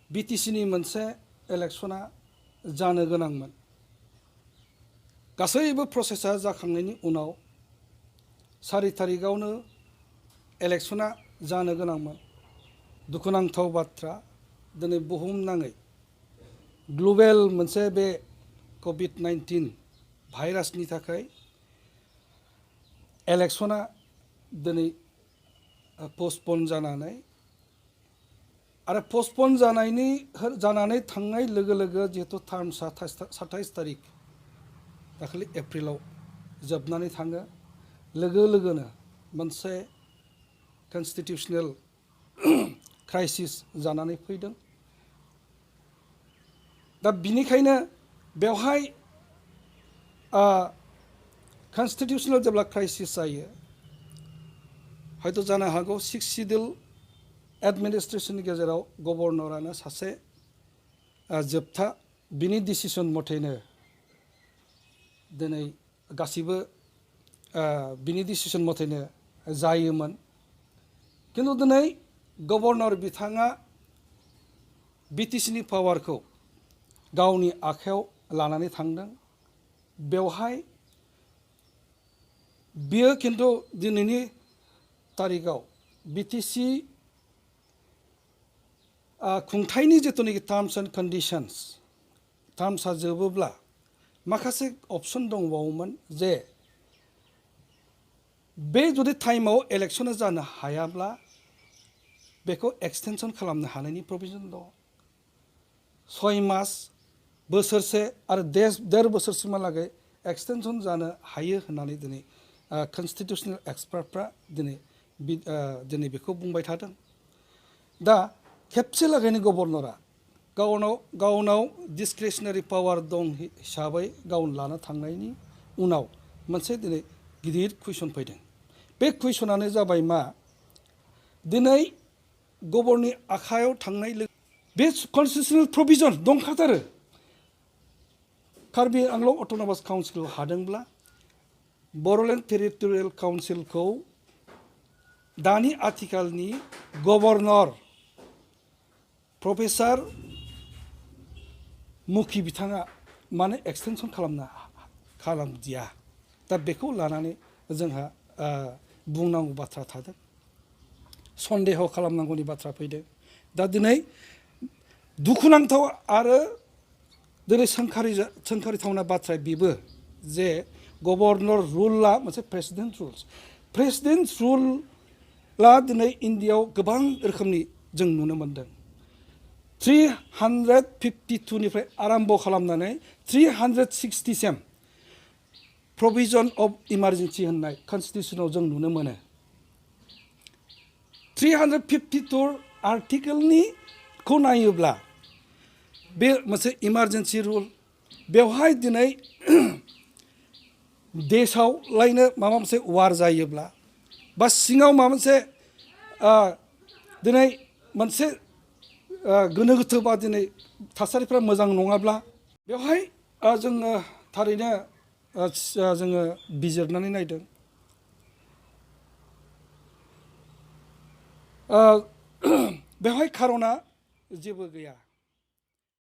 बिटिसिनि मोनसे इलेक्शना जानो गोनांमोन। गासैबो प्रसेसा जाखांनायनि उनाव 4 तारिखआवनो इलेक्शना जानो गोनांमोन। दुखुनांथाव बाथ्रा, दिनै बुहुमनाङै ग्लबेल मोनसे बे COVID-19 भाइरासनि थाखाय इलेक्शना दिनै पस्टपन जानानै आरो पस्टपन जानानै थांनाय लोगो लोगो जिहेतु टार्मसा 27 तारिख दाखालि एप्रिलाव जोबनानै थाङो लोगो लोगोनो मोनसे कनस्टिटिउसनेल क्राइसिस जानानै फैदों। दा बिनिखायनो बेवहाय कनस्टिटिउसनेल जेब्ला क्राइसिस जायो, हयथ' जानो हागौ 6 सिडिउल एडमिनिस्ट्रेशननि गेजेराव गभर्नरानो सासे जोबथा बिनि डिसिसन मथेनो दिनै गासिबो बिनि डिसिसन मथेनो जायोमोन। किन्तु दिनै गभर्नर बिथाङा बिटिसिनि पावारखौ गावनि आखायाव लानानै थांदों। बेवहाय बियो किन्तु दिनैनि तारिखआव बिटिसि खुंथायनि जिथुनाखि टार्म्स एन्ड कन्डिशन्स, टार्म्सआ जोबोब्ला माखासे अपसन दंबावोमोन जे बे जुदि टाइमाव इलेक्शना जानो हायाब्ला बेखौ एक्सटेनसन खालामनो हानायनि प्रभिजन दं। 6 मास, बोसोरसे आरो 1.5 बोसोरसिमहालागै एक्सटेनसन जानो हायो होननानै दिनै कनस्टिटिउसनेल एक्सपार्टफ्रा दिनै बेखौ बुंबाय थादों। दा खेबसे लागैनो गभर्नरा गावनाव डिसक्रिशनारि पावार दं हिसाबै गावनो लाना थांनायनि उनाव मोनसे दिनै गिदिर कुइसन फैदों। बे कुइसनानो जाबाय मा, दिनै गभर्नरनि आखायाव थांनाय बे constitutional provision दंखाथारो। Karbi Anglong autonomous काउन्सिलखौ हादोंब्ला Bodoland territorial काउन्सिलखौ दानि आथिखालनि गभर्नर प्रफेसार मुखि बिथाङा मानो एक्सटेनसन खालामदिया। दा बेखौ लानानै जोंहा बुंनांगौ बाथ्रा थादों, सन्देह खालामनांगौनि बाथ्रा फैदों। दा दिनै दुखुनांथाव आरो दिनै सोंखारिथावना बाथ्राया बेबो जे गभर्नर रुलआ मोनसे प्रेसिडेन्ट रुलआ दिनै इन्डियाआव गोबां रोखोमनि जों नुनो मोन्दों। 352 निफ्राय आराम्भ खालामनानै 360 सिम प्रभिजन अफ इमारजेन्सि होननाय कनस्टिटिउसनाव जों नुनो मोनो। 352 आर्टिकेलनिखौ नायोब्ला बे मोनसे इमारजेन्सि रुल। बेवहाय दिनै देशआव लायनो माबा मोनसे वार जायोब्ला बा सिङाव माबा मोनसे दिनै मोनसे गोनो गोथो बा दिनै थासारिफ्रा मोजां नङाब्ला बेवहाय जोङो थारैनो जोङो बिजिरनानै नायदों। बेवहाय खार'ना जेबो गैया।